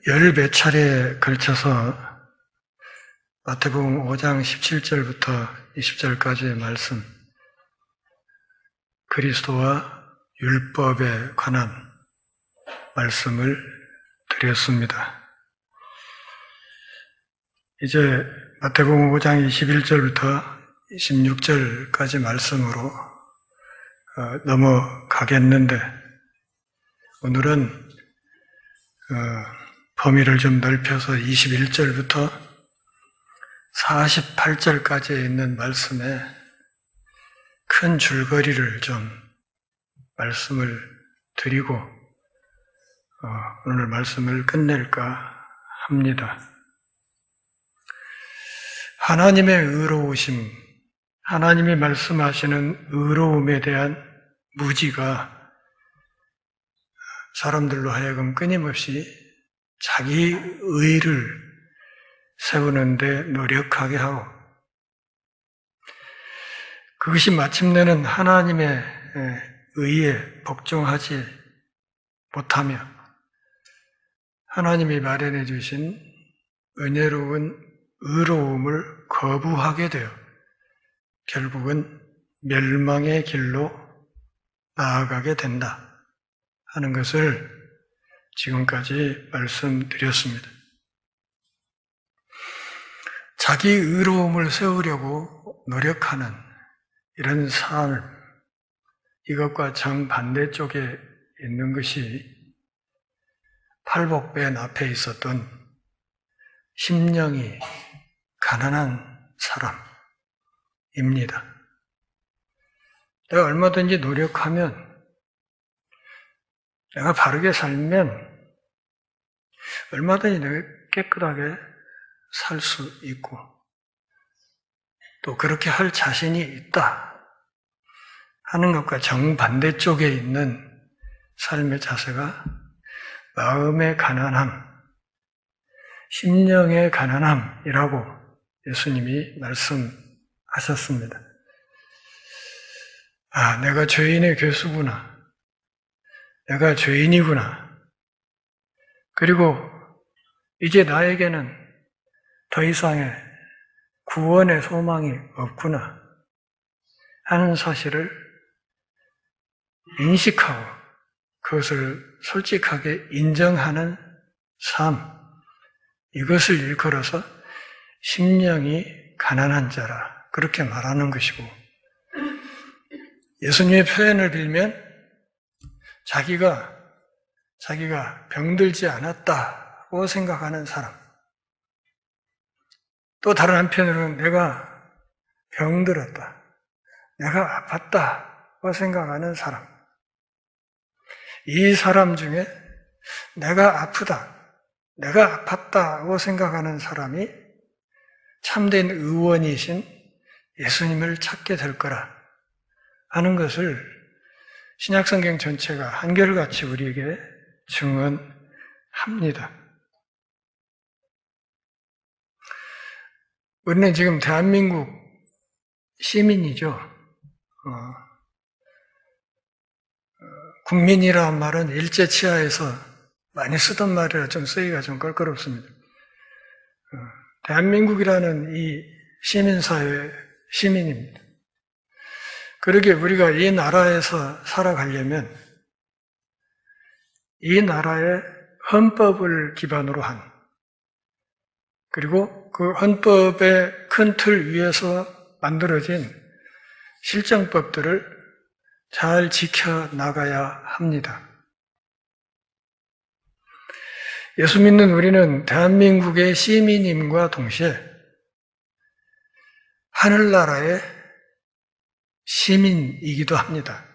열 몇 차례에 걸쳐서 마태복음 5장 17절부터 20절까지의 말씀, 그리스도와 율법에 관한 말씀을 드렸습니다. 이제 마태복음 5장 21절부터 26절까지 말씀으로 넘어가겠는데, 오늘은 범위를 좀 넓혀서 21절부터 48절까지에 있는 말씀에 큰 줄거리를 좀 말씀을 드리고 오늘 말씀을 끝낼까 합니다. 하나님의 의로우심, 하나님이 말씀하시는 의로움에 대한 무지가 사람들로 하여금 끊임없이 자기 의를 세우는데 노력하게 하고, 그것이 마침내는 하나님의 의에 복종하지 못하며 하나님이 마련해 주신 은혜로운 의로움을 거부하게 되어 결국은 멸망의 길로 나아가게 된다 하는 것을 지금까지 말씀드렸습니다. 자기 의로움을 세우려고 노력하는 이런 삶, 이것과 정반대쪽에 있는 것이 팔복변 앞에 있었던 심령이 가난한 사람입니다. 내가 얼마든지 노력하면, 내가 바르게 살면 얼마든지 내가 깨끗하게 살 수 있고 또 그렇게 할 자신이 있다 하는 것과 정반대쪽에 있는 삶의 자세가 마음의 가난함, 심령의 가난함이라고 예수님이 말씀하셨습니다. 아, 내가 죄인의 괴수구나. 내가 죄인이구나. 그리고 이제 나에게는 더 이상의 구원의 소망이 없구나 하는 사실을 인식하고 그것을 솔직하게 인정하는 삶, 이것을 일컬어서 심령이 가난한 자라 그렇게 말하는 것이고, 예수님의 표현을 빌면 자기가 병들지 않았다고 생각하는 사람, 또 다른 한편으로는 내가 병들었다, 내가 아팠다고 생각하는 사람, 이 사람 중에 내가 아프다, 내가 아팠다고 생각하는 사람이 참된 의원이신 예수님을 찾게 될 거라 하는 것을 신약성경 전체가 한결같이 우리에게 증언합니다. 우리는 지금 대한민국 시민이죠. 국민이라는 말은 일제치하에서 많이 쓰던 말이라 좀 쓰기가 좀 껄끄럽습니다. 대한민국이라는 이 시민사회의 시민입니다. 그러게 우리가 이 나라에서 살아가려면 이 나라의 헌법을 기반으로 한, 그리고 그 헌법의 큰 틀 위에서 만들어진 실정법들을 잘 지켜나가야 합니다. 예수 믿는 우리는 대한민국의 시민임과 동시에 하늘나라의 시민이기도 합니다.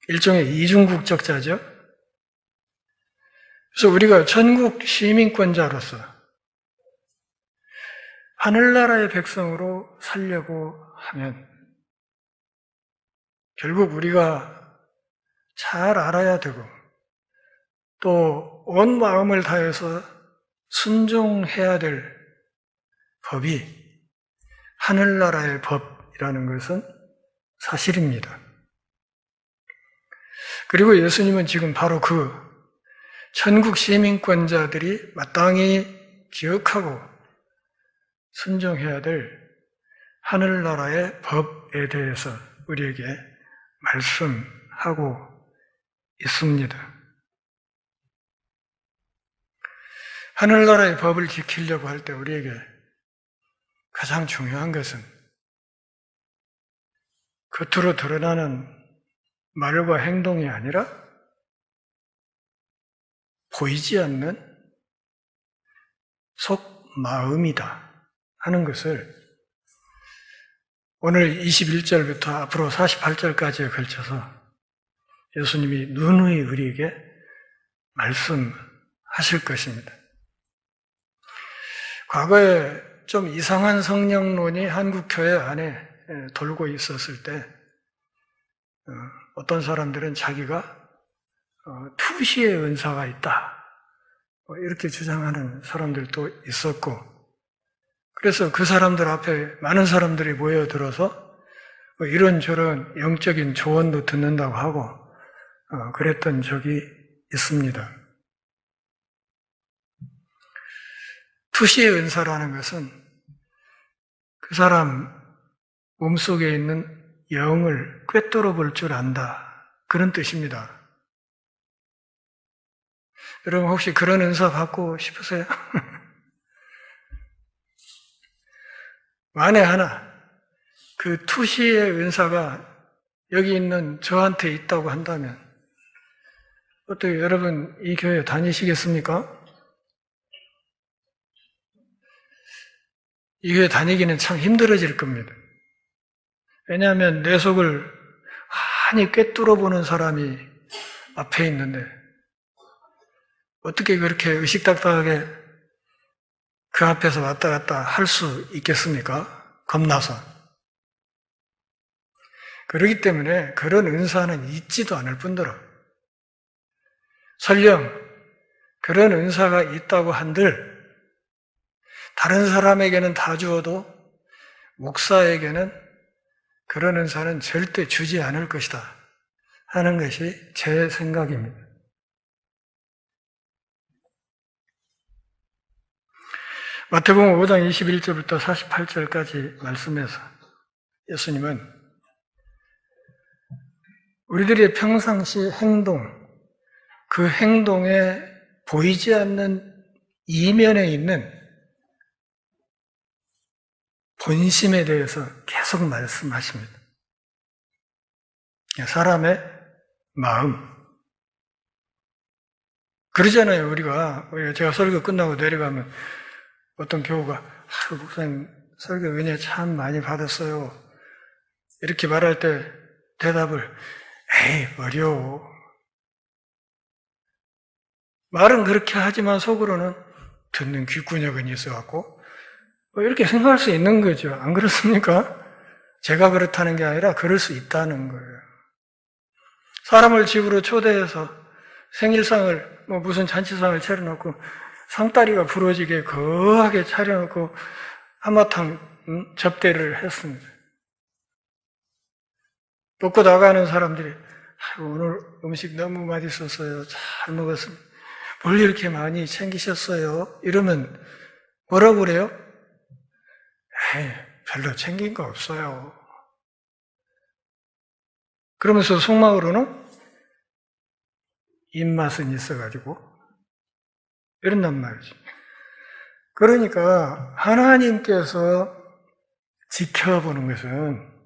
일종의 이중국적자죠. 그래서 우리가 전국 시민권자로서 하늘나라의 백성으로 살려고 하면 결국 우리가 잘 알아야 되고 또 온 마음을 다해서 순종해야 될 법이 하늘나라의 법이라는 것은 사실입니다. 그리고 예수님은 지금 바로 그 천국 시민권자들이 마땅히 기억하고 순종해야 될 하늘나라의 법에 대해서 우리에게 말씀하고 있습니다. 하늘나라의 법을 지키려고 할 때 우리에게 가장 중요한 것은 겉으로 드러나는 말과 행동이 아니라 보이지 않는 속마음이다 하는 것을 오늘 21절부터 앞으로 48절까지에 걸쳐서 예수님이 누누이 우리에게 말씀하실 것입니다. 과거에 좀 이상한 성령론이 한국 교회 안에 돌고 있었을 때 어떤 사람들은 자기가 투시의 은사가 있다 이렇게 주장하는 사람들도 있었고, 그래서 그 사람들 앞에 많은 사람들이 모여들어서 이런저런 영적인 조언도 듣는다고 하고 그랬던 적이 있습니다. 투시의 은사라는 것은 그 사람 몸속에 있는 영을 꿰뚫어 볼 줄 안다, 그런 뜻입니다. 여러분 혹시 그런 은사 받고 싶으세요? 만에 하나 그 투시의 은사가 여기 있는 저한테 있다고 한다면 어떻게 여러분 이 교회 다니시겠습니까? 이 교회 다니기는 참 힘들어질 겁니다. 왜냐하면 내 속을 환히 꿰뚫어 보는 사람이 앞에 있는데 어떻게 그렇게 의식닥닥하게 그 앞에서 왔다 갔다 할 수 있겠습니까? 겁나서. 그렇기 때문에 그런 은사는 있지도 않을 뿐더러 설령 그런 은사가 있다고 한들 다른 사람에게는 다 주어도 목사에게는 그런 은사는 절대 주지 않을 것이다 하는 것이 제 생각입니다. 마태복음 5장 21절부터 48절까지 말씀에서 예수님은 우리들의 평상시 행동, 그 행동에 보이지 않는 이면에 있는 본심에 대해서 계속 말씀하십니다. 사람의 마음. 그러잖아요, 우리가. 제가 설교 끝나고 내려가면 어떤 교우가, 목사님, 설교 은혜 참 많이 받았어요. 이렇게 말할 때 대답을, 에이, 어려워. 말은 그렇게 하지만 속으로는 듣는 귓구녕은 있어갖고, 이렇게 생각할 수 있는 거죠. 안 그렇습니까? 제가 그렇다는 게 아니라 그럴 수 있다는 거예요. 사람을 집으로 초대해서 생일상을, 무슨 잔치상을 차려놓고 상다리가 부러지게 거하게 차려놓고 한바탕 접대를 했습니다. 먹고 나가는 사람들이 오늘 음식 너무 맛있었어요. 잘 먹었습니다. 뭘 이렇게 많이 챙기셨어요? 이러면 뭐라고 그래요? 에이, 별로 챙긴 거 없어요. 그러면서 속마음으로는 입맛은 있어가지고 이런단 말이죠. 그러니까 하나님께서 지켜보는 것은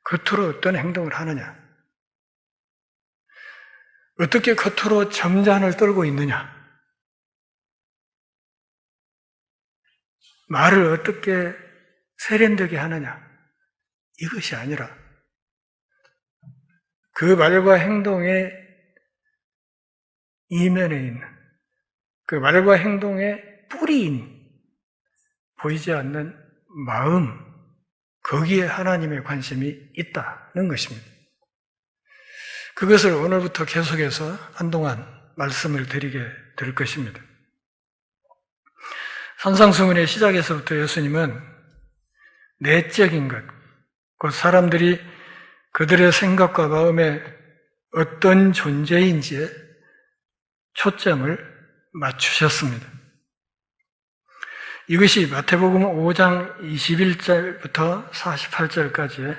겉으로 어떤 행동을 하느냐, 어떻게 겉으로 점잔을 떨고 있느냐, 말을 어떻게 세련되게 하느냐, 이것이 아니라 그 말과 행동의 이면에 있는 그 말과 행동의 뿌리인 보이지 않는 마음, 거기에 하나님의 관심이 있다는 것입니다. 그것을 오늘부터 계속해서 한동안 말씀을 드리게 될 것입니다. 산상수훈의 시작에서부터 예수님은 내적인 것, 곧 사람들이 그들의 생각과 마음에 어떤 존재인지에 초점을 맞추셨습니다. 이것이 마태복음 5장 21절부터 48절까지의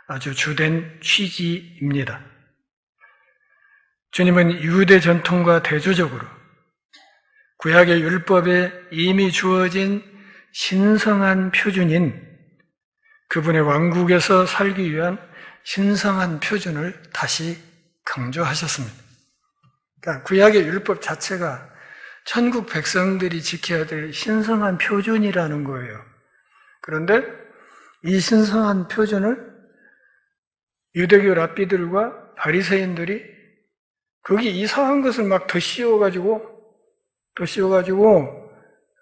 아주 주된 취지입니다. 주님은 유대 전통과 대조적으로 구약의 율법에 이미 주어진 신성한 표준인 그분의 왕국에서 살기 위한 신성한 표준을 다시 강조하셨습니다. 그러니까 구약의 율법 자체가 천국 백성들이 지켜야 될 신성한 표준이라는 거예요. 그런데 이 신성한 표준을 유대교 랍비들과 바리새인들이 거기 이상한 것을 막 더 씌워가지고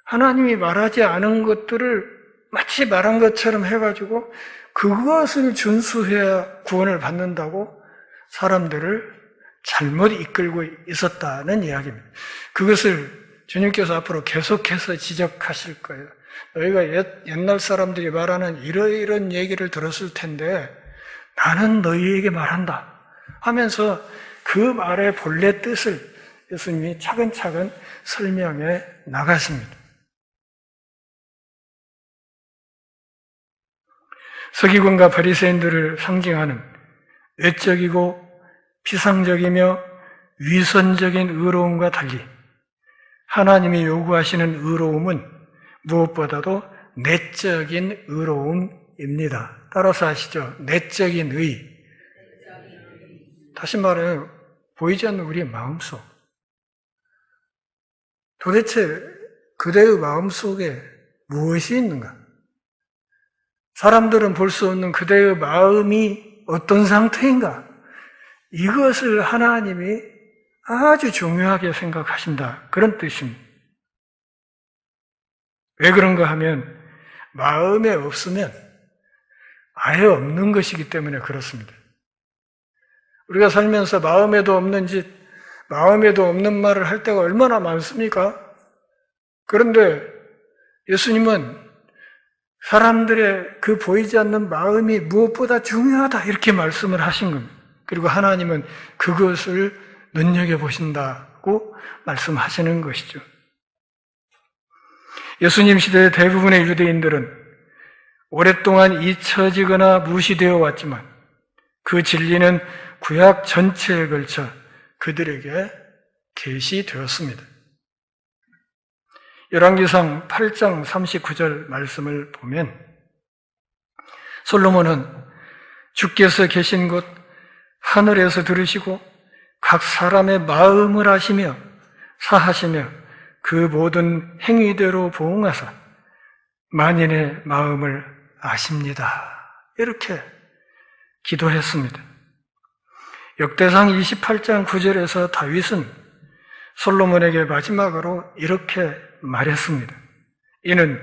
하나님이 말하지 않은 것들을 마치 말한 것처럼 해가지고 그것을 준수해야 구원을 받는다고 사람들을 잘못 이끌고 있었다는 이야기입니다. 그것을 주님께서 앞으로 계속해서 지적하실 거예요. 너희가 옛날 사람들이 말하는 이러이런 얘기를 들었을 텐데 나는 너희에게 말한다 하면서 그 말의 본래 뜻을 예수님이 차근차근 설명해 나가십니다. 서기관과 바리새인들을 상징하는 외적이고 피상적이며 위선적인 의로움과 달리 하나님이 요구하시는 의로움은 무엇보다도 내적인 의로움입니다. 따라서 아시죠? 내적인 의. 다시 말해 보이지 않는 우리의 마음속. 도대체 그대의 마음속에 무엇이 있는가? 사람들은 볼 수 없는 그대의 마음이 어떤 상태인가? 이것을 하나님이 아주 중요하게 생각하신다. 그런 뜻입니다. 왜 그런가 하면 마음에 없으면 아예 없는 것이기 때문에 그렇습니다. 우리가 살면서 마음에도 없는 짓, 마음에도 없는 말을 할 때가 얼마나 많습니까? 그런데 예수님은 사람들의 그 보이지 않는 마음이 무엇보다 중요하다 이렇게 말씀을 하신 겁니다. 그리고 하나님은 그것을 눈여겨보신다고 말씀하시는 것이죠. 예수님 시대의 대부분의 유대인들은 오랫동안 잊혀지거나 무시되어 왔지만 그 진리는 구약 전체에 걸쳐 그들에게 계시되었습니다. 열왕기상 8장 39절 말씀을 보면 솔로몬은 주께서 계신 곳 하늘에서 들으시고 각 사람의 마음을 아시며 사하시며 그 모든 행위대로 보응하사 만인의 마음을 아십니다. 이렇게 기도했습니다. 역대상 28장 9절에서 다윗은 솔로몬에게 마지막으로 이렇게 말했습니다. 이는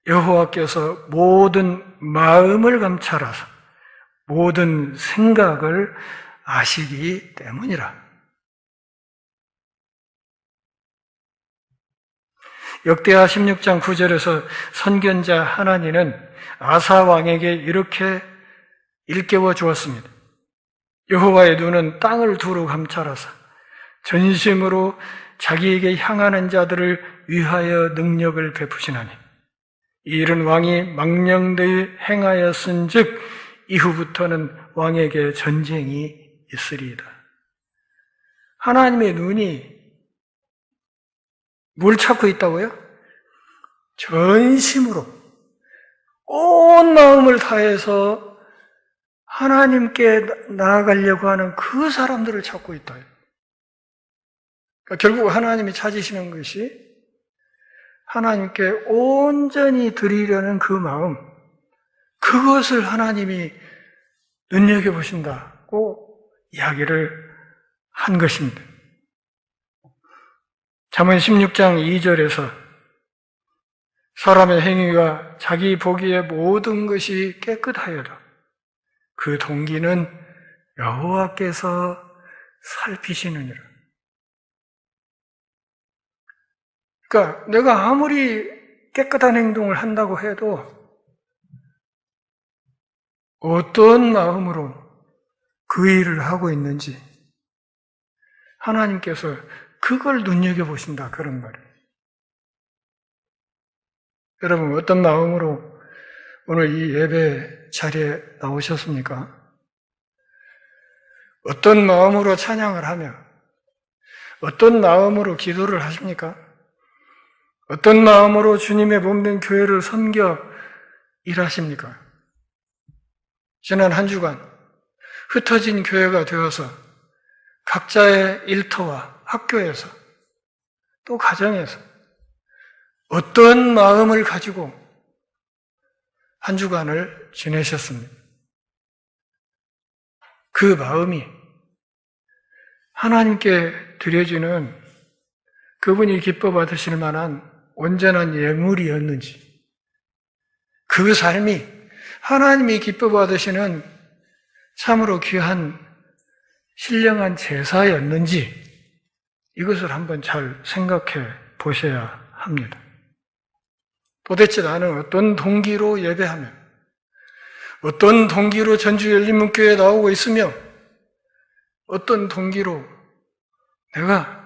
여호와께서 모든 마음을 감찰하사 모든 생각을 아시기 때문이라. 역대하 16장 9절에서 선견자 하나니는 아사 왕에게 이렇게 일깨워 주었습니다. 여호와의 눈은 땅을 두루 감찰하사 전심으로 자기에게 향하는 자들을 위하여 능력을 베푸시나니 이 일은 왕이 망령되이 행하였은즉 이후부터는 왕에게 전쟁이 있으리이다. 하나님의 눈이 뭘 찾고 있다고요? 전심으로 온 마음을 다해서 하나님께 나아가려고 하는 그 사람들을 찾고 있다. 그러니까 결국 하나님이 찾으시는 것이 하나님께 온전히 드리려는 그 마음, 그것을 하나님이 눈여겨보신다고 이야기를 한 것입니다. 잠언 16장 2절에서 사람의 행위가 자기 보기에 모든 것이 깨끗하여도 그 동기는 여호와께서 살피시느니라. 그러니까 내가 아무리 깨끗한 행동을 한다고 해도 어떤 마음으로 그 일을 하고 있는지 하나님께서 그걸 눈여겨보신다. 그런 말이에요. 여러분, 어떤 마음으로 오늘 이 예배 자리에 나오셨습니까? 어떤 마음으로 찬양을 하며, 어떤 마음으로 기도를 하십니까? 어떤 마음으로 주님의 몸된 교회를 섬겨 일하십니까? 지난 한 주간 흩어진 교회가 되어서 각자의 일터와 학교에서 또 가정에서 어떤 마음을 가지고 한 주간을 지내셨습니까? 그 마음이 하나님께 드려지는 그분이 기뻐 받으실 만한 온전한 예물이었는지, 그 삶이 하나님이 기뻐 받으시는 참으로 귀한 신령한 제사였는지, 이것을 한번 잘 생각해 보셔야 합니다. 도대체 나는 어떤 동기로 예배하며, 어떤 동기로 전주열린문교회에 나오고 있으며, 어떤 동기로 내가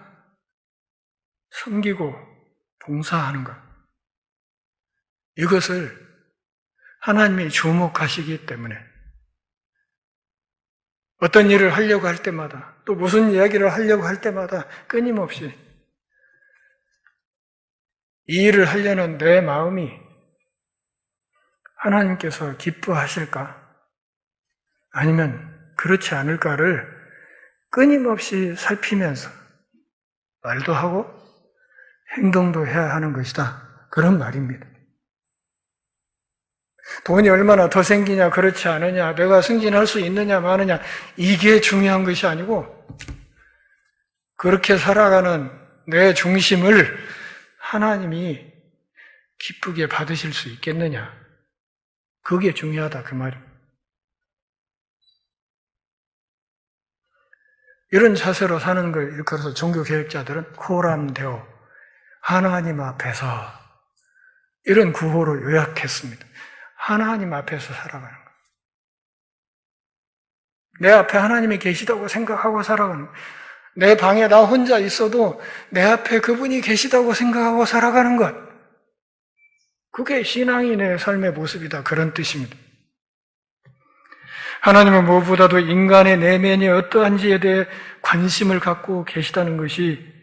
섬기고 봉사하는가? 이것을 하나님이 주목하시기 때문에 어떤 일을 하려고 할 때마다, 또 무슨 이야기를 하려고 할 때마다 끊임없이 이 일을 하려는 내 마음이 하나님께서 기뻐하실까? 아니면 그렇지 않을까를 끊임없이 살피면서 말도 하고 행동도 해야 하는 것이다. 그런 말입니다. 돈이 얼마나 더 생기냐, 그렇지 않으냐, 내가 승진할 수 있느냐, 마느냐, 이게 중요한 것이 아니고, 그렇게 살아가는 내 중심을 하나님이 기쁘게 받으실 수 있겠느냐, 그게 중요하다, 그 말입니다. 이런 자세로 사는 걸 일컬어서 종교개혁자들은 코람데오, 하나님 앞에서, 이런 구호로 요약했습니다. 하나님 앞에서 살아가는 것. 내 앞에 하나님이 계시다고 생각하고 살아가는 것. 내 방에 나 혼자 있어도 내 앞에 그분이 계시다고 생각하고 살아가는 것. 그게 신앙이 내 삶의 모습이다. 그런 뜻입니다. 하나님은 무엇보다도 인간의 내면이 어떠한지에 대해 관심을 갖고 계시다는 것이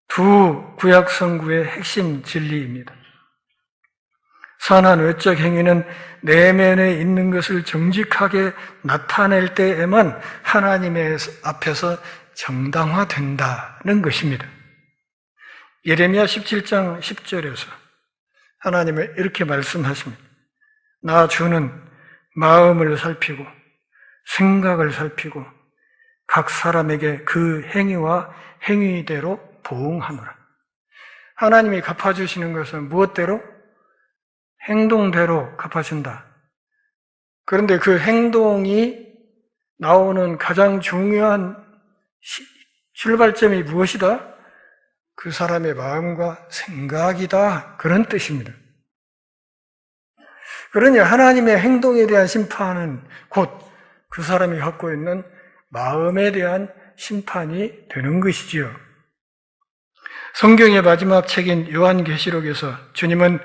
두 구약 성구의 핵심 진리입니다. 선한 외적 행위는 내면에 있는 것을 정직하게 나타낼 때에만 하나님의 앞에서 정당화된다는 것입니다. 예레미야 17장 10절에서 하나님은 이렇게 말씀하십니다. 나 주는 마음을 살피고 생각을 살피고 각 사람에게 그 행위와 행위대로 보응하노라. 하나님이 갚아주시는 것은 무엇대로? 행동대로 갚아준다. 그런데 그 행동이 나오는 가장 중요한 출발점이 무엇이다? 그 사람의 마음과 생각이다. 그런 뜻입니다. 그러니 하나님의 행동에 대한 심판은 곧 그 사람이 갖고 있는 마음에 대한 심판이 되는 것이지요. 성경의 마지막 책인 요한계시록에서 주님은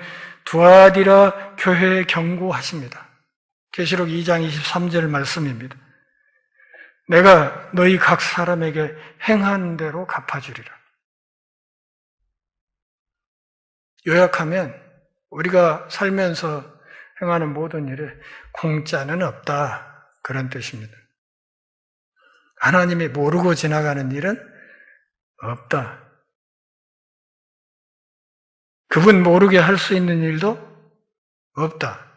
두아디라 교회에 경고하십니다. 계시록 2장 23절 말씀입니다. 내가 너희 각 사람에게 행한 대로 갚아주리라. 요약하면 우리가 살면서 행하는 모든 일에 공짜는 없다. 그런 뜻입니다. 하나님이 모르고 지나가는 일은 없다. 그분 모르게 할 수 있는 일도 없다.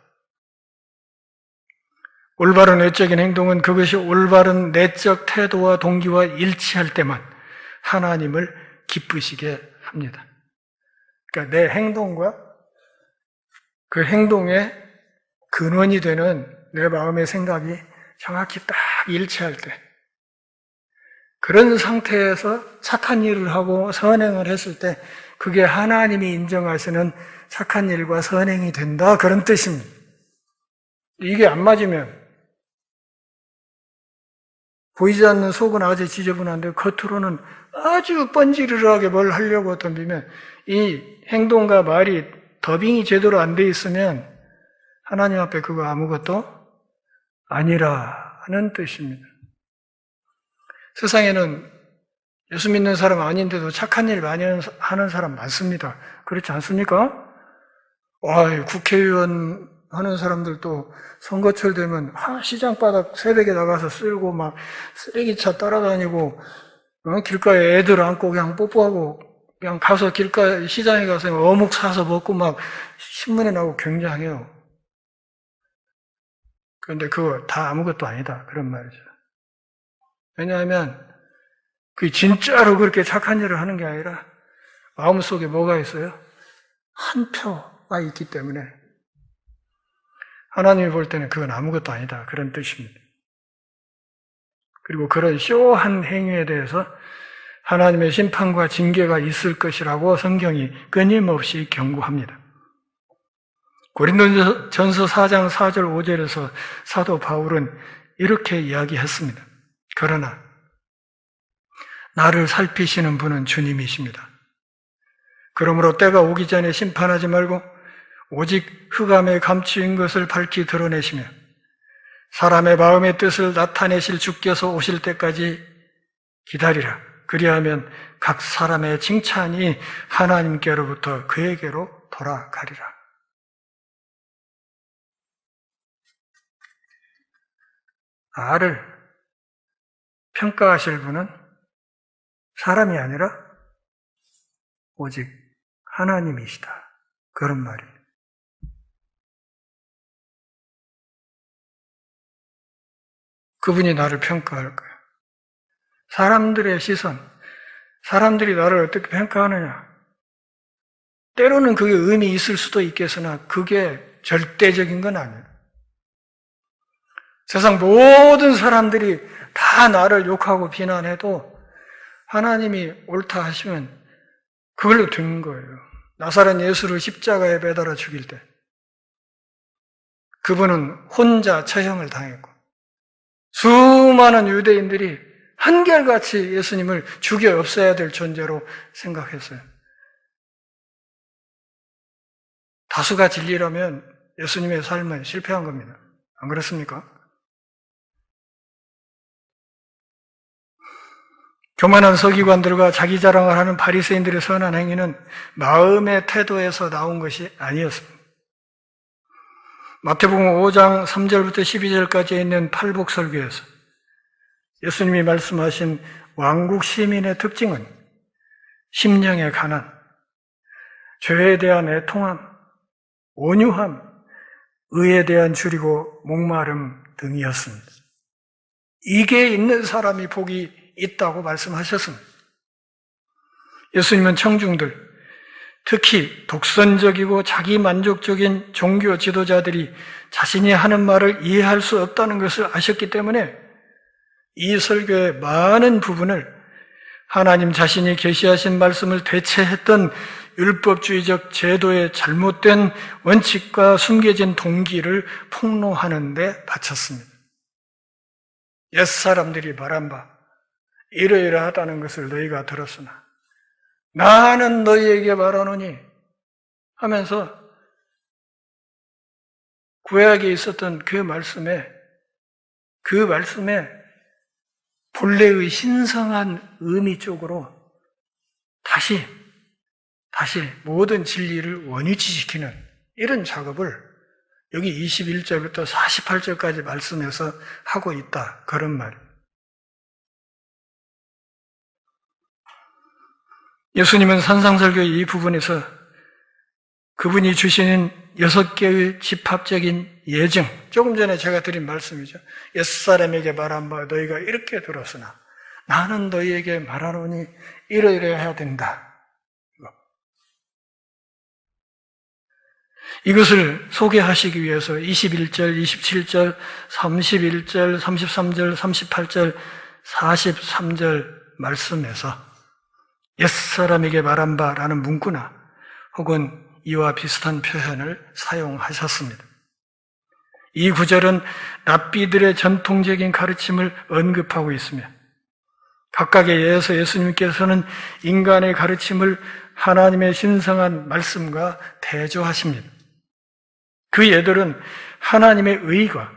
올바른 외적인 행동은 그것이 올바른 내적 태도와 동기와 일치할 때만 하나님을 기쁘시게 합니다. 그러니까 내 행동과 그 행동의 근원이 되는 내 마음의 생각이 정확히 딱 일치할 때, 그런 상태에서 착한 일을 하고 선행을 했을 때 그게 하나님이 인정하시는 착한 일과 선행이 된다. 그런 뜻입니다. 이게 안 맞으면 보이지 않는 속은 아주 지저분한데 겉으로는 아주 번지르르하게 뭘 하려고 덤비면 이 행동과 말이 더빙이 제대로 안 돼 있으면 하나님 앞에 그거 아무것도 아니라는 뜻입니다. 세상에는 예수 믿는 사람 아닌데도 착한 일 많이 하는 사람 많습니다. 그렇지 않습니까? 국회의원 하는 사람들도 선거철 되면 시장 바닥 새벽에 나가서 쓸고 막 쓰레기차 따라다니고 길가에 애들 안고 그냥 뽀뽀하고 그냥 가서 길가 시장에 가서 어묵 사서 먹고 막 신문에 나오고 굉장해요. 그런데 그거 다 아무것도 아니다 그런 말이죠. 왜냐하면 그 진짜로 그렇게 착한 일을 하는 게 아니라 마음속에 뭐가 있어요? 한 표가 있기 때문에 하나님이 볼 때는 그건 아무것도 아니다 그런 뜻입니다. 그리고 그런 쇼한 행위에 대해서 하나님의 심판과 징계가 있을 것이라고 성경이 끊임없이 경고합니다. 고린도전서 4장 4절 5절에서 사도 바울은 이렇게 이야기했습니다. 그러나 나를 살피시는 분은 주님이십니다. 그러므로 때가 오기 전에 심판하지 말고 오직 흑암에 감추인 것을 밝히 드러내시며 사람의 마음의 뜻을 나타내실 주께서 오실 때까지 기다리라. 그리하면 각 사람의 칭찬이 하나님께로부터 그에게로 돌아가리라. 나를 평가하실 분은 사람이 아니라 오직 하나님이시다. 그런 말이에요. 그분이 나를 평가할 거예요. 사람들의 시선, 사람들이 나를 어떻게 평가하느냐. 때로는 그게 의미 있을 수도 있겠으나 그게 절대적인 건 아니에요. 세상 모든 사람들이 다 나를 욕하고 비난해도 하나님이 옳다 하시면 그걸로 된 거예요. 나사렛 예수를 십자가에 매달아 죽일 때 그분은 혼자 처형을 당했고 수많은 유대인들이 한결같이 예수님을 죽여 없애야 될 존재로 생각했어요. 다수가 진리라면 예수님의 삶은 실패한 겁니다. 안 그렇습니까? 교만한 서기관들과 자기 자랑을 하는 바리새인들의 선한 행위는 마음의 태도에서 나온 것이 아니었습니다. 마태복음 5장 3절부터 12절까지 있는 팔복설교에서 예수님이 말씀하신 왕국 시민의 특징은 심령의 가난, 죄에 대한 애통함, 온유함, 의에 대한 줄이고 목마름 등이었습니다. 이게 있는 사람이 복이 있다고 말씀하셨습니다. 예수님은 청중들, 특히 독선적이고 자기만족적인 종교 지도자들이 자신이 하는 말을 이해할 수 없다는 것을 아셨기 때문에 이 설교의 많은 부분을 하나님 자신이 계시하신 말씀을 대체했던 율법주의적 제도의 잘못된 원칙과 숨겨진 동기를 폭로하는 데 바쳤습니다. 옛사람들이 말한 바 이러이러하다는 것을 너희가 들었으나 나는 너희에게 말하노니 하면서 구약에 있었던 그 말씀에 본래의 신성한 의미 쪽으로 다시 모든 진리를 원위치시키는 이런 작업을 여기 21절부터 48절까지 말씀해서 하고 있다. 그런 말입니다. 예수님은 산상설교의 이 부분에서 그분이 주시는 6개의 집합적인 예증, 조금 전에 제가 드린 말씀이죠. 옛사람에게 말한 바 너희가 이렇게 들었으나 나는 너희에게 말하노니 이러이러해야 된다. 이것을 소개하시기 위해서 21절, 27절, 31절, 33절, 38절, 43절 말씀에서 옛사람에게 말한 바라는 문구나 혹은 이와 비슷한 표현을 사용하셨습니다. 이 구절은 랍비들의 전통적인 가르침을 언급하고 있으며 각각에 의해서 예수님께서는 인간의 가르침을 하나님의 신성한 말씀과 대조하십니다. 그 예들은 하나님의 의가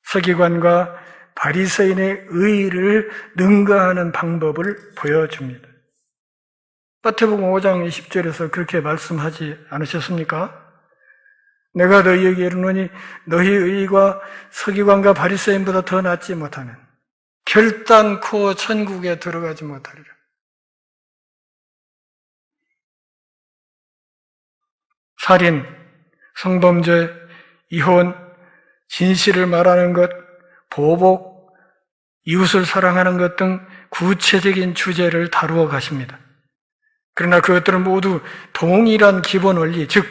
서기관과 바리새인의 의를 능가하는 방법을 보여줍니다. 마태복음 5장 20절에서 그렇게 말씀하지 않으셨습니까? 내가 너희에게 이르노니 너희 의가 서기관과 바리새인보다 더 낫지 못하면 결단코 천국에 들어가지 못하리라. 살인, 성범죄, 이혼, 진실을 말하는 것, 보복, 이웃을 사랑하는 것 등 구체적인 주제를 다루어 가십니다. 그러나 그것들은 모두 동일한 기본 원리, 즉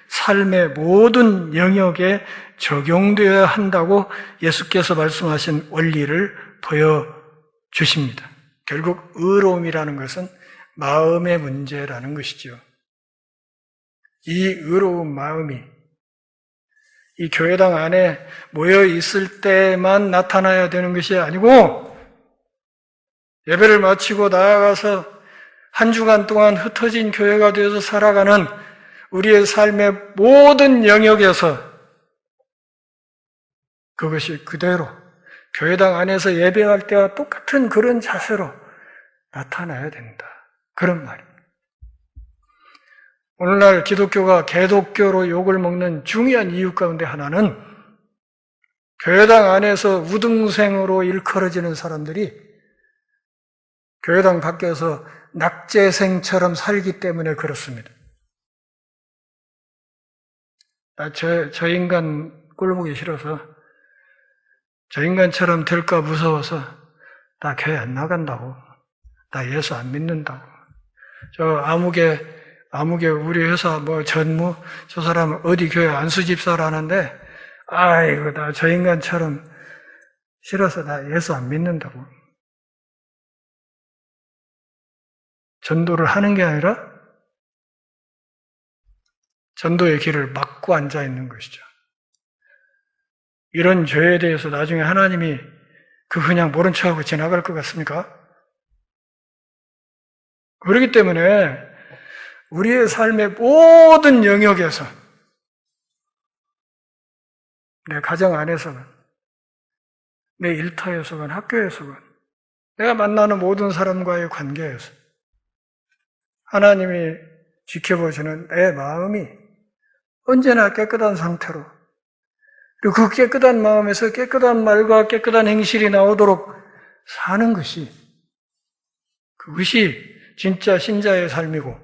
삶의 모든 영역에 적용되어야 한다고 예수께서 말씀하신 원리를 보여주십니다. 결국 의로움이라는 것은 마음의 문제라는 것이죠. 이 의로운 마음이 이 교회당 안에 모여 있을 때만 나타나야 되는 것이 아니고 예배를 마치고 나아가서 한 주간 동안 흩어진 교회가 되어서 살아가는 우리의 삶의 모든 영역에서 그것이 그대로 교회당 안에서 예배할 때와 똑같은 그런 자세로 나타나야 된다. 그런 말입니다. 오늘날 기독교가 개독교로 욕을 먹는 중요한 이유 가운데 하나는 교회당 안에서 우등생으로 일컬어지는 사람들이 교회당 밖에서 낙제생처럼 살기 때문에 그렇습니다. 저 인간 꼴보기 싫어서 저 인간처럼 될까 무서워서 나 교회 안 나간다고, 나 예수 안 믿는다고, 저 아무개 우리 회사 전무 저 사람 어디 교회 안수집사라는데 아이고 나 저 인간처럼 싫어서 나 예수 안 믿는다고. 전도를 하는 게 아니라 전도의 길을 막고 앉아 있는 것이죠. 이런 죄에 대해서 나중에 하나님이 그냥 모른 척하고 지나갈 것 같습니까? 그렇기 때문에 우리의 삶의 모든 영역에서 내 가정 안에서건 내 일터에서건 학교에서건 내가 만나는 모든 사람과의 관계에서 하나님이 지켜보시는 내 마음이 언제나 깨끗한 상태로 그리고 그 깨끗한 마음에서 깨끗한 말과 깨끗한 행실이 나오도록 사는 것이 그것이 진짜 신자의 삶이고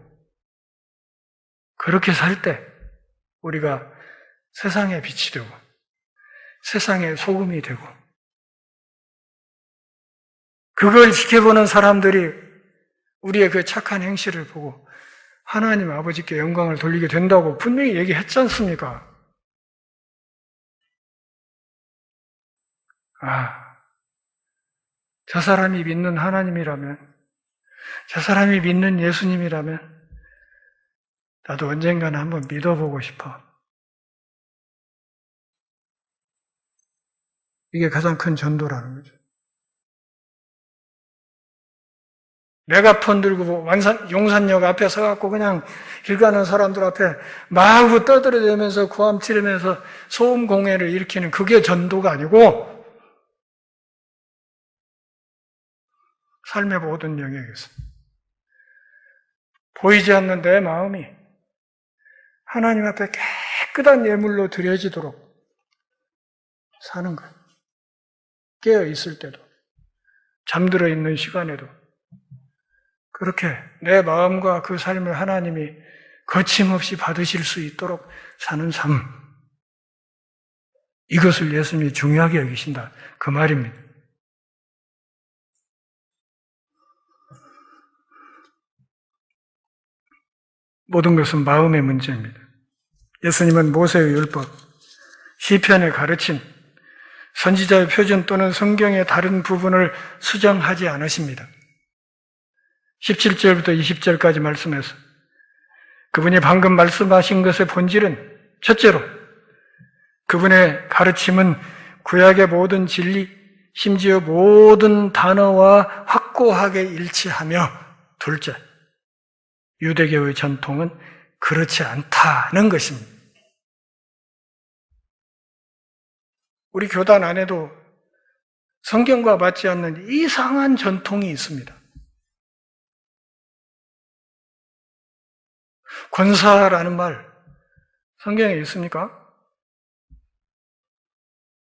그렇게 살 때 우리가 세상의 빛이 되고 세상의 소금이 되고 그걸 지켜보는 사람들이 우리의 그 착한 행실을 보고 하나님 아버지께 영광을 돌리게 된다고 분명히 얘기했지 않습니까? 저 사람이 믿는 하나님이라면, 저 사람이 믿는 예수님이라면 나도 언젠가는 한번 믿어보고 싶어. 이게 가장 큰 전도라는 거죠. 메가폰 들고 용산역 앞에 서갖고 그냥 길 가는 사람들 앞에 마구 떠들어대면서 고함 치르면서 소음 공해를 일으키는 그게 전도가 아니고 삶의 모든 영역에서 보이지 않는 내 마음이 하나님 앞에 깨끗한 예물로 드려지도록 사는 것. 깨어 있을 때도 잠들어 있는 시간에도 그렇게 내 마음과 그 삶을 하나님이 거침없이 받으실 수 있도록 사는 삶. 이것을 예수님이 중요하게 여기신다. 그 말입니다. 모든 것은 마음의 문제입니다. 예수님은 모세의 율법, 시편의 가르침, 선지자의 표준 또는 성경의 다른 부분을 수정하지 않으십니다. 17절부터 20절까지 말씀해서 그분이 방금 말씀하신 것의 본질은 첫째로 그분의 가르침은 구약의 모든 진리, 심지어 모든 단어와 확고하게 일치하며, 둘째, 유대교의 전통은 그렇지 않다는 것입니다. 우리 교단 안에도 성경과 맞지 않는 이상한 전통이 있습니다. 권사라는 말, 성경에 있습니까?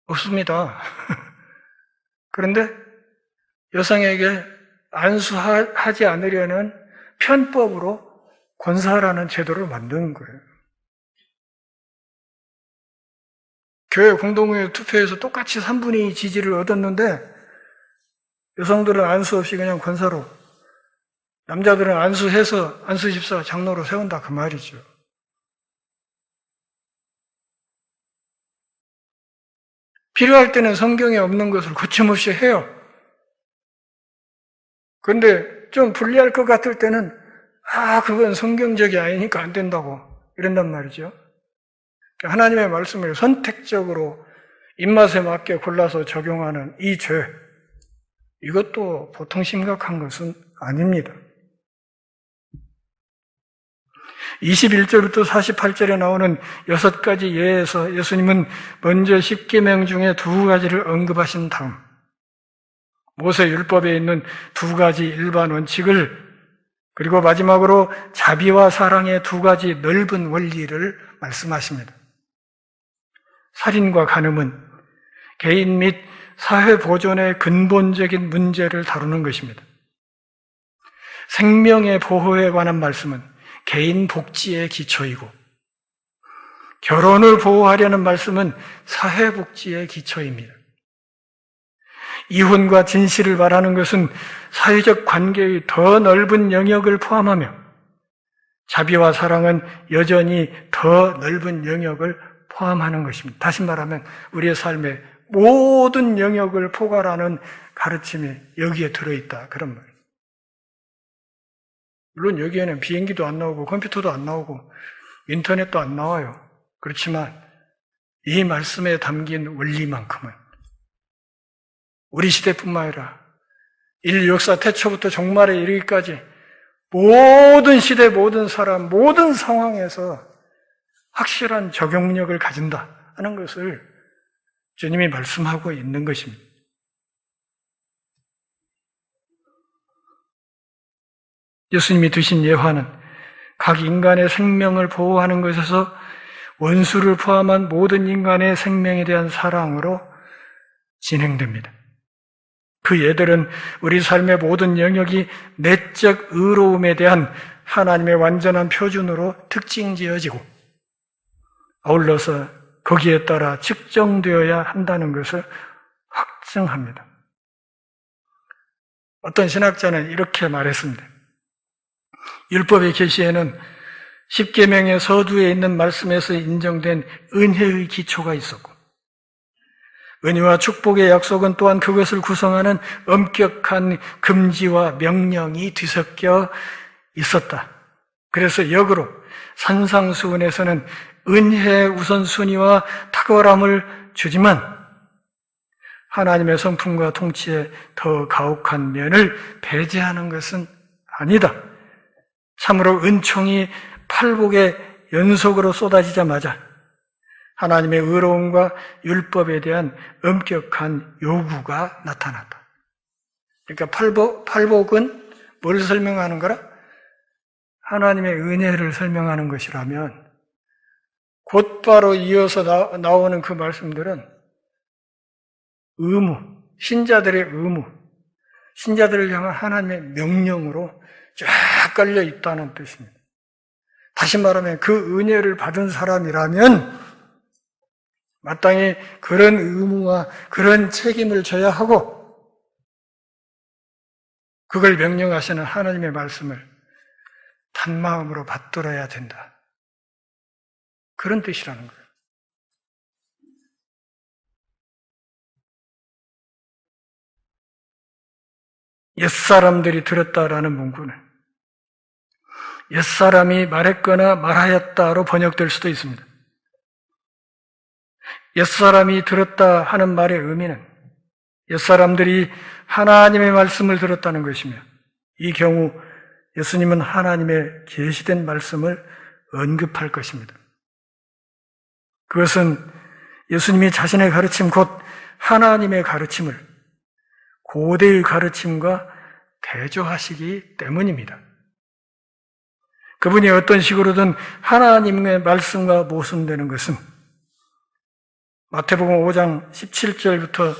없습니다. 그런데 여성에게 안수하지 않으려는 편법으로 권사라는 제도를 만든 거예요. 교회 공동회 투표에서 똑같이 3분의 2 지지를 얻었는데 여성들은 안수 없이 그냥 권사로, 남자들은 안수해서 안수집사 장로로 세운다 그 말이죠. 필요할 때는 성경에 없는 것을 거침없이 해요. 그런데 좀 불리할 것 같을 때는 그건 성경적이 아니니까 안 된다고 이런단 말이죠. 하나님의 말씀을 선택적으로 입맛에 맞게 골라서 적용하는 이 죄, 이것도 보통 심각한 것은 아닙니다. 21절부터 48절에 나오는 6가지 예에서 예수님은 먼저 10계명 중에 2가지를 언급하신 다음 모세 율법에 있는 2가지 일반 원칙을, 그리고 마지막으로 자비와 사랑의 2가지 넓은 원리를 말씀하십니다. 살인과 간음은 개인 및 사회 보존의 근본적인 문제를 다루는 것입니다. 생명의 보호에 관한 말씀은 개인 복지의 기초이고, 결혼을 보호하려는 말씀은 사회 복지의 기초입니다. 이혼과 진실을 말하는 것은 사회적 관계의 더 넓은 영역을 포함하며, 자비와 사랑은 여전히 더 넓은 영역을 포함하는 것입니다. 다시 말하면 우리의 삶의 모든 영역을 포괄하는 가르침이 여기에 들어있다, 그런 말이에요. 물론 여기에는 비행기도 안 나오고 컴퓨터도 안 나오고 인터넷도 안 나와요. 그렇지만 이 말씀에 담긴 원리만큼은 우리 시대뿐만 아니라 인류 역사 태초부터 종말에 이르기까지 모든 시대, 모든 사람, 모든 상황에서 확실한 적용력을 가진다 하는 것을 주님이 말씀하고 있는 것입니다. 예수님이 드신 예화는 각 인간의 생명을 보호하는 것에서 원수를 포함한 모든 인간의 생명에 대한 사랑으로 진행됩니다. 그 예들은 우리 삶의 모든 영역이 내적 의로움에 대한 하나님의 완전한 표준으로 특징지어지고 아울러서 거기에 따라 측정되어야 한다는 것을 확증합니다. 어떤 신학자는 이렇게 말했습니다. 율법의 계시에는 10계명의 서두에 있는 말씀에서 인정된 은혜의 기초가 있었고, 은혜와 축복의 약속은 또한 그것을 구성하는 엄격한 금지와 명령이 뒤섞여 있었다. 그래서 역으로 산상수훈에서는 은혜의 우선순위와 탁월함을 주지만 하나님의 성품과 통치에 더 가혹한 면을 배제하는 것은 아니다. 참으로 은총이 팔복의 연속으로 쏟아지자마자 하나님의 의로움과 율법에 대한 엄격한 요구가 나타났다. 그러니까 팔복은 뭘 설명하는 거라? 하나님의 은혜를 설명하는 것이라면 곧바로 이어서 나오는 그 말씀들은 의무, 신자들의 의무, 신자들을 향한 하나님의 명령으로 쫙 깔려 있다는 뜻입니다. 다시 말하면 그 은혜를 받은 사람이라면 마땅히 그런 의무와 그런 책임을 져야 하고 그걸 명령하시는 하나님의 말씀을 단마음으로 받들어야 된다. 그런 뜻이라는 거예요. 옛사람들이 들었다라는 문구는 옛사람이 말했거나 말하였다로 번역될 수도 있습니다. 옛사람이 들었다 하는 말의 의미는 옛사람들이 하나님의 말씀을 들었다는 것이며, 이 경우 예수님은 하나님의 계시된 말씀을 언급할 것입니다. 그것은 예수님이 자신의 가르침, 곧 하나님의 가르침을 고대의 가르침과 대조하시기 때문입니다. 그분이 어떤 식으로든 하나님의 말씀과 모순되는 것은 마태복음 5장 17절부터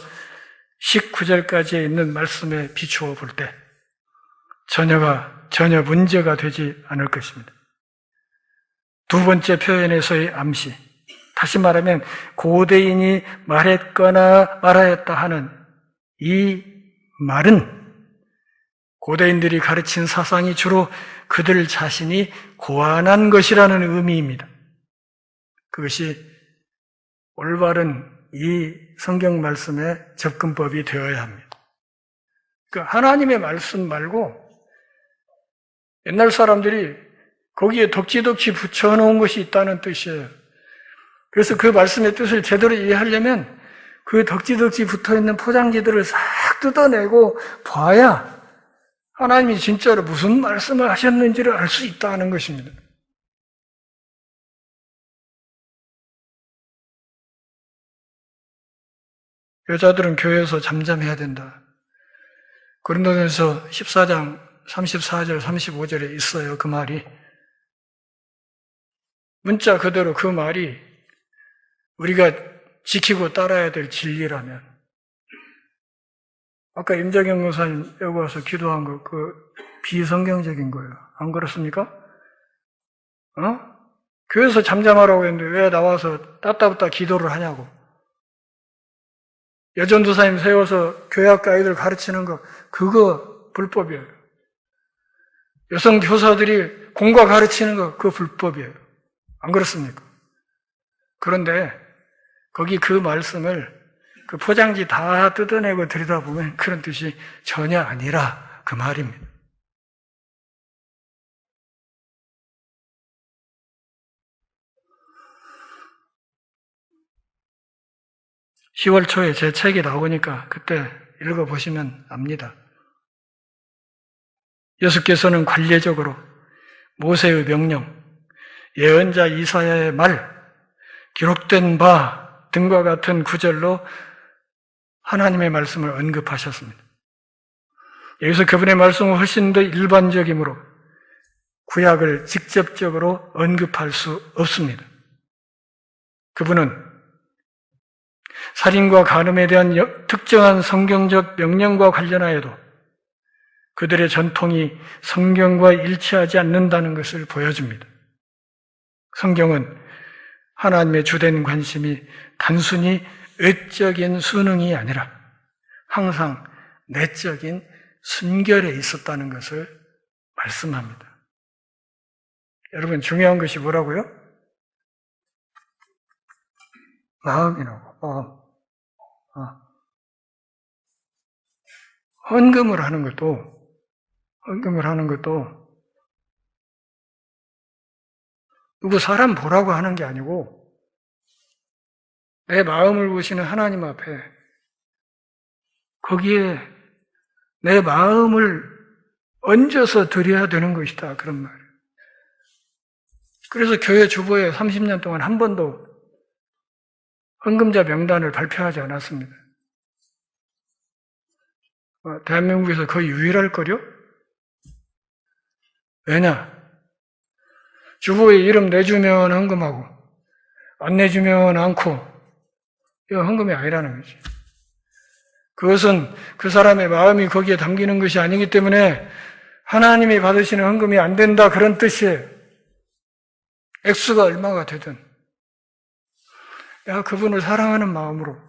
19절까지에 있는 말씀에 비추어 볼 때 전혀 문제가 되지 않을 것입니다. 두 번째 표현에서의 암시, 다시 말하면 고대인이 말했거나 말하였다 하는 이 말은 고대인들이 가르친 사상이 주로 그들 자신이 고안한 것이라는 의미입니다. 그것이 올바른 이 성경 말씀의 접근법이 되어야 합니다. 그러니까 하나님의 말씀 말고 옛날 사람들이 거기에 덕지덕지 붙여놓은 것이 있다는 뜻이에요. 그래서 그 말씀의 뜻을 제대로 이해하려면 그 덕지덕지 붙어있는 포장지들을 싹 뜯어내고 봐야 하나님이 진짜로 무슨 말씀을 하셨는지를 알 수 있다는 것입니다. 여자들은 교회에서 잠잠해야 된다. 고린도전서 14장 34절, 35절에 있어요. 그 말이. 문자 그대로 그 말이 우리가 지키고 따라야 될 진리라면, 아까 임정영 목사님 여기 와서 기도한 거, 그 비성경적인 거예요. 안 그렇습니까? 교회에서 잠잠하라고 했는데 왜 나와서 따따붙다 기도를 하냐고. 여전도사님 세워서 교회학교 아이들 가르치는 거, 그거 불법이에요. 여성 교사들이 공과 가르치는 거, 그거 불법이에요. 안 그렇습니까? 그런데 거기 그 말씀을 그 포장지 다 뜯어내고 들여다보면 그런 뜻이 전혀 아니라 그 말입니다. (10월) 초에 제 책이 나오니까 그때 읽어보시면 압니다. 예수께서는 관례적으로 모세의 명령, 예언자 이사야의 말, 기록된 바 등과 같은 구절로 하나님의 말씀을 언급하셨습니다. 여기서 그분의 말씀은 훨씬 더 일반적이므로 구약을 직접적으로 언급할 수 없습니다. 그분은 살인과 간음에 대한 특정한 성경적 명령과 관련하여도 그들의 전통이 성경과 일치하지 않는다는 것을 보여줍니다. 성경은 하나님의 주된 관심이 단순히 외적인 수능이 아니라 항상 내적인 순결에 있었다는 것을 말씀합니다. 여러분, 중요한 것이 뭐라고요? 마음이라고, 마음. 헌금을 하는 것도 누구 사람 보라고 하는 게 아니고 내 마음을 보시는 하나님 앞에 거기에 내 마음을 얹어서 드려야 되는 것이다. 그런 말이에요. 그래서 교회 주보에 30년 동안 한 번도 헌금자 명단을 발표하지 않았습니다. 대한민국에서 거의 유일할걸요? 왜냐? 주보에 이름 내주면 헌금하고 안 내주면 않고, 이건 헌금이 아니라는 거지. 그것은 그 사람의 마음이 거기에 담기는 것이 아니기 때문에 하나님이 받으시는 헌금이 안 된다, 그런 뜻이에요. 액수가 얼마가 되든 그분을 사랑하는 마음으로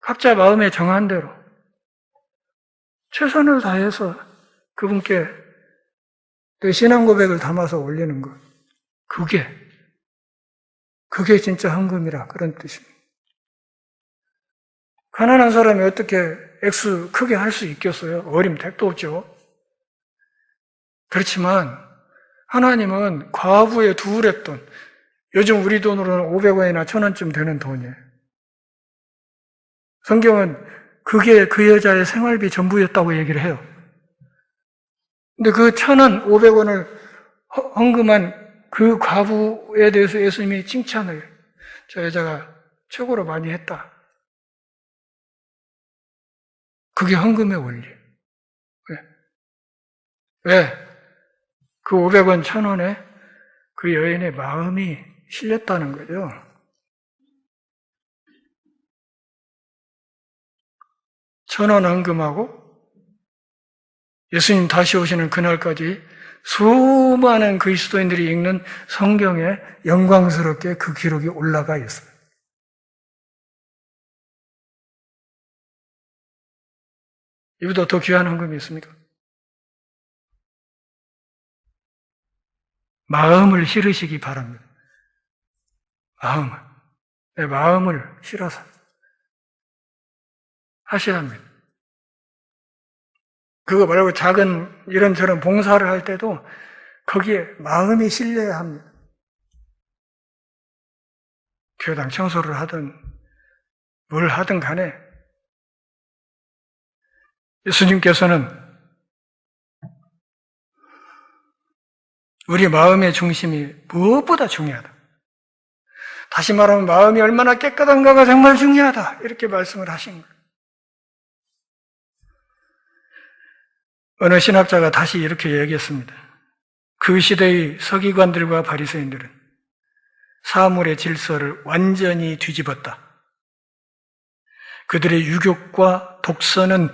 각자 마음에 정한 대로 최선을 다해서 그분께 내 신앙 고백을 담아서 올리는 것, 그게 진짜 헌금이라, 그런 뜻입니다. 가난한 사람이 어떻게 액수 크게 할 수 있겠어요? 어림 택도 없죠. 그렇지만 하나님은 과부의 두울했던 요즘 우리 돈으로는 500원이나 1000원쯤 되는 돈이에요. 성경은 그게 그 여자의 생활비 전부였다고 얘기를 해요. 근데 그 1000원, 500원을 헌금한 그 과부에 대해서 예수님이 칭찬을 해요. 저 여자가 최고로 많이 했다. 그게 헌금의 원리예요. 왜? 그 500원, 1000원에 그 여인의 마음이 실렸다는 거죠. 천원 헌금하고 예수님 다시 오시는 그날까지 수많은 그리스도인들이 읽는 성경에 영광스럽게 그 기록이 올라가 있어요. 이보다 더 귀한 헌금이 있습니까? 마음을 실으시기 바랍니다. 내 마음을 실어서 하셔야 합니다. 그거 말고 작은 이런저런 봉사를 할 때도 거기에 마음이 실려야 합니다. 교당 청소를 하든 뭘 하든 간에 예수님께서는 우리 마음의 중심이 무엇보다 중요하다. 다시 말하면 마음이 얼마나 깨끗한가가 정말 중요하다. 이렇게 말씀을 하신 거예요. 어느 신학자가 다시 이렇게 얘기했습니다. 그 시대의 서기관들과 바리새인들은 사물의 질서를 완전히 뒤집었다. 그들의 유격과 독서는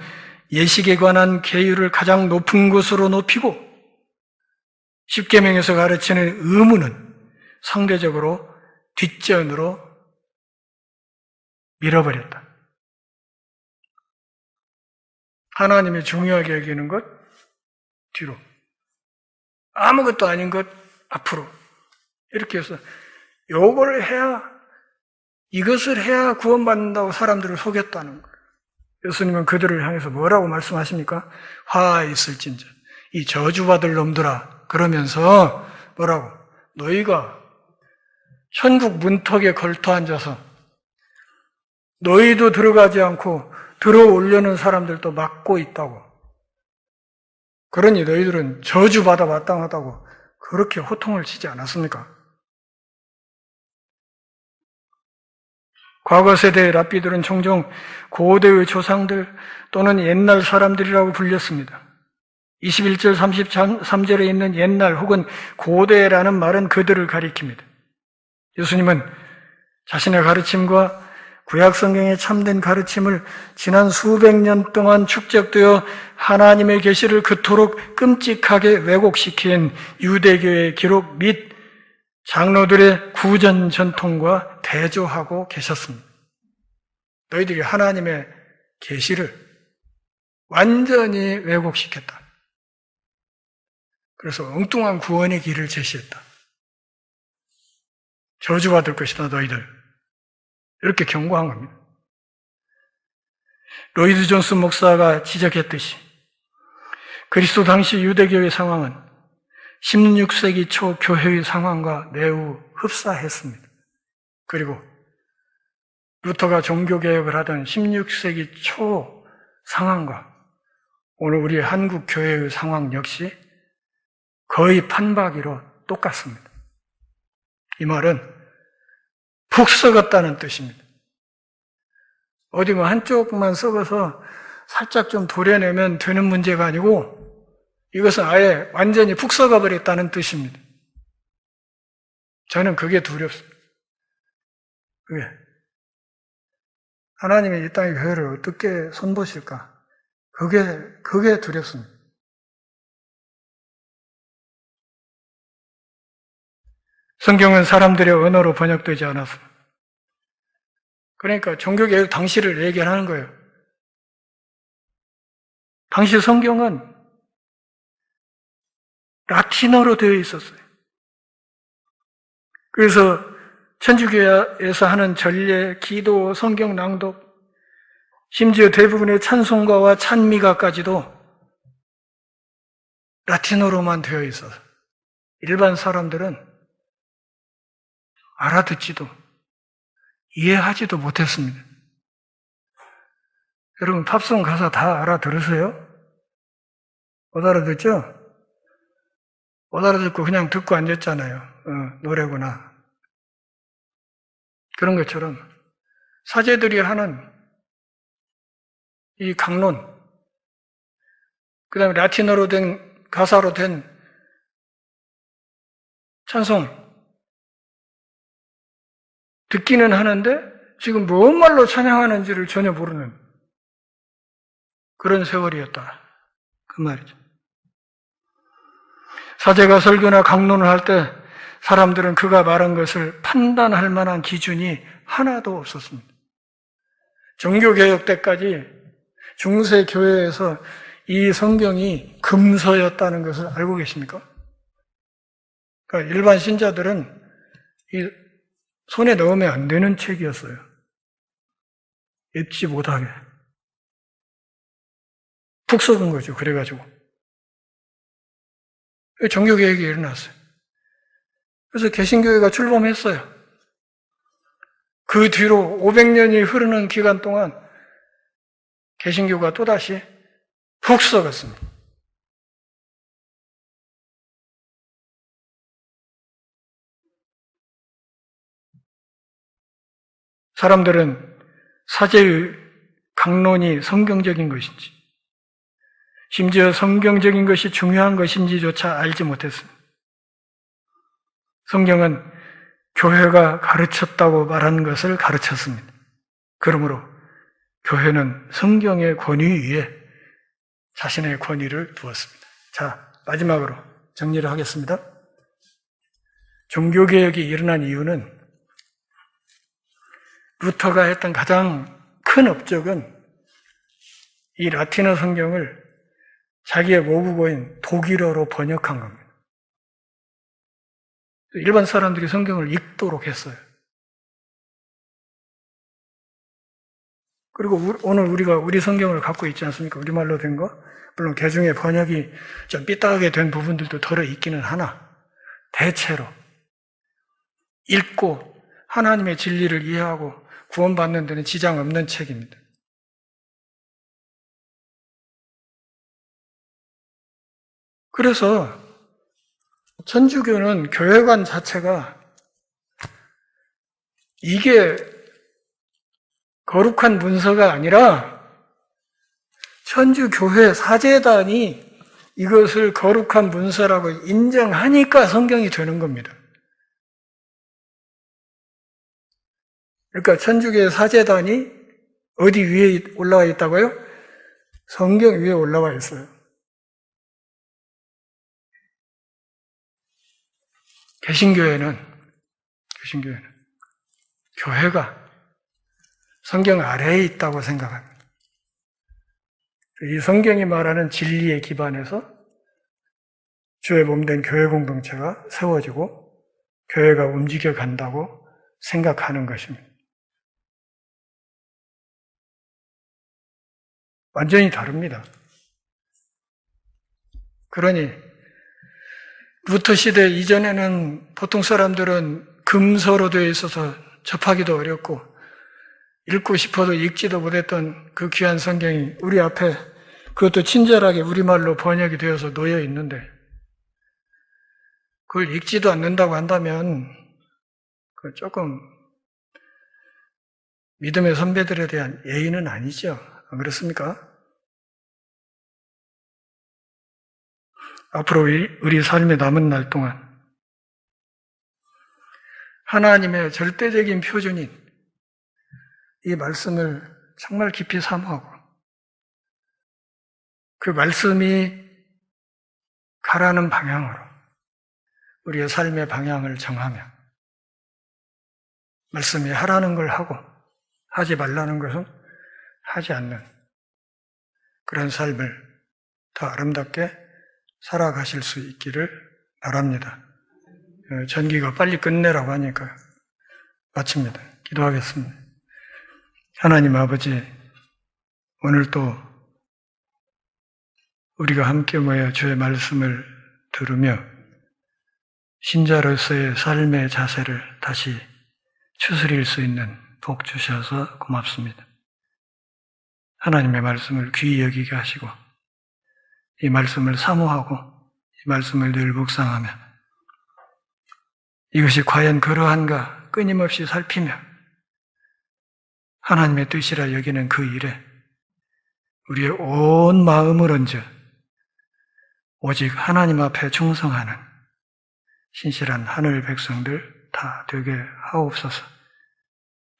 예식에 관한 계율을 가장 높은 곳으로 높이고 십계명에서 가르치는 의무는 상대적으로 뒷전으로 밀어버렸다. 하나님이 중요하게 여기는 것 뒤로, 아무것도 아닌 것 앞으로, 이렇게 해서 요걸 해야, 이것을 해야 구원받는다고 사람들을 속였다는 거예요. 예수님은 그들을 향해서 뭐라고 말씀하십니까? 화 있을진저 이 저주받을 놈들아, 그러면서 뭐라고? 너희가 천국 문턱에 걸터 앉아서 너희도 들어가지 않고 들어오려는 사람들도 막고 있다고. 그러니 너희들은 저주받아 마땅하다고 그렇게 호통을 치지 않았습니까? 과거 세대의 랍비들은 종종 고대의 조상들 또는 옛날 사람들이라고 불렸습니다. 21절 33절에 있는 옛날 혹은 고대라는 말은 그들을 가리킵니다. 예수님은 자신의 가르침과 구약 성경의 참된 가르침을 지난 수백 년 동안 축적되어 하나님의 계시를 그토록 끔찍하게 왜곡시킨 유대교의 기록 및 장로들의 구전 전통과 대조하고 계셨습니다. 너희들이 하나님의 계시를 완전히 왜곡시켰다. 그래서 엉뚱한 구원의 길을 제시했다. 저주받을 것이다, 너희들. 이렇게 경고한 겁니다. 로이드 존스 목사가 지적했듯이 그리스도 당시 유대교의 상황은 16세기 초 교회의 상황과 매우 흡사했습니다. 그리고 루터가 종교개혁을 하던 16세기 초 상황과 오늘 우리 한국 교회의 상황 역시 거의 판박이로 똑같습니다. 이 말은 푹 썩었다는 뜻입니다. 어디 뭐 한쪽만 썩어서 살짝 좀 도려내면 되는 문제가 아니고 이것은 아예 완전히 푹 썩어버렸다는 뜻입니다. 저는 그게 두렵습니다. 왜? 하나님이 이 땅의 교회를 어떻게 손보실까? 그게 두렵습니다. 성경은 사람들의 언어로 번역되지 않았습니다. 그러니까 종교개혁 당시를 얘기하는 거예요. 당시 성경은 라틴어로 되어 있었어요. 그래서 천주교에서 하는 전례, 기도, 성경 낭독, 심지어 대부분의 찬송가와 찬미가까지도 라틴어로만 되어 있어서 일반 사람들은 알아듣지도 이해하지도 못했습니다. 여러분 팝송 가사 다 알아들으세요? 못 알아듣죠? 못 알아듣고 그냥 듣고 앉았잖아요. 노래구나. 그런 것처럼 사제들이 하는 이 강론, 그 다음에 라틴어로 된 가사로 된 찬송 듣기는 하는데 지금 뭔 말로 찬양하는지를 전혀 모르는 그런 세월이었다. 그 말이죠. 사제가 설교나 강론을 할 때 사람들은 그가 말한 것을 판단할 만한 기준이 하나도 없었습니다. 종교개혁 때까지 중세 교회에서 이 성경이 금서였다는 것을 알고 계십니까? 그러니까 일반 신자들은 이 손에 넣으면 안 되는 책이었어요. 읽지 못하게. 푹 썩은 거죠. 그래가지고. 종교개혁이 일어났어요. 그래서 개신교회가 출범했어요. 그 뒤로 500년이 흐르는 기간 동안 개신교가 또다시 푹 썩었습니다. 사람들은 사제의 강론이 성경적인 것인지, 심지어 성경적인 것이 중요한 것인지조차 알지 못했습니다. 성경은 교회가 가르쳤다고 말한 것을 가르쳤습니다. 그러므로 교회는 성경의 권위 위에 자신의 권위를 두었습니다. 자, 마지막으로 정리를 하겠습니다. 종교개혁이 일어난 이유는 루터가 했던 가장 큰 업적은 이 라틴어 성경을 자기의 모국어인 독일어로 번역한 겁니다. 일반 사람들이 성경을 읽도록 했어요. 그리고 오늘 우리가 우리 성경을 갖고 있지 않습니까? 우리말로 된 거. 물론 개중에 번역이 좀 삐딱하게 된 부분들도 덜어 있기는 하나 대체로 읽고 하나님의 진리를 이해하고 구원받는 데는 지장 없는 책입니다. 그래서 천주교는 교회관 자체가 이게 거룩한 문서가 아니라 천주교회 사제단이 이것을 거룩한 문서라고 인정하니까 성경이 되는 겁니다. 그러니까 천주교회 사제단이 어디 위에 올라와 있다고요? 성경 위에 올라와 있어요. 개신교회는 교회가 성경 아래에 있다고 생각합니다. 이 성경이 말하는 진리에 기반해서 주의 몸된 교회 공동체가 세워지고 교회가 움직여 간다고 생각하는 것입니다. 완전히 다릅니다. 그러니 루터 시대 이전에는 보통 사람들은 금서로 되어 있어서 접하기도 어렵고 읽고 싶어도 읽지도 못했던 그 귀한 성경이 우리 앞에 그것도 친절하게 우리말로 번역이 되어서 놓여 있는데 그걸 읽지도 않는다고 한다면 그 조금 믿음의 선배들에 대한 예의는 아니죠. 안 그렇습니까? 앞으로 우리 삶의 남은 날 동안 하나님의 절대적인 표준인 이 말씀을 정말 깊이 사모하고 그 말씀이 가라는 방향으로 우리의 삶의 방향을 정하며 말씀이 하라는 걸 하고 하지 말라는 것은 하지 않는 그런 삶을 더 아름답게 살아가실 수 있기를 바랍니다. 전기가 빨리 끝내라고 하니까 마칩니다. 기도하겠습니다. 하나님 아버지, 오늘 또 우리가 함께 모여 주의 말씀을 들으며 신자로서의 삶의 자세를 다시 추스릴 수 있는 복 주셔서 고맙습니다. 하나님의 말씀을 귀히 여기게 하시고 이 말씀을 사모하고 이 말씀을 늘 묵상하며 이것이 과연 그러한가 끊임없이 살피며 하나님의 뜻이라 여기는 그 일에 우리의 온 마음을 얹어 오직 하나님 앞에 충성하는 신실한 하늘 백성들 다 되게 하옵소서.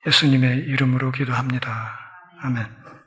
예수님의 이름으로 기도합니다. 아멘.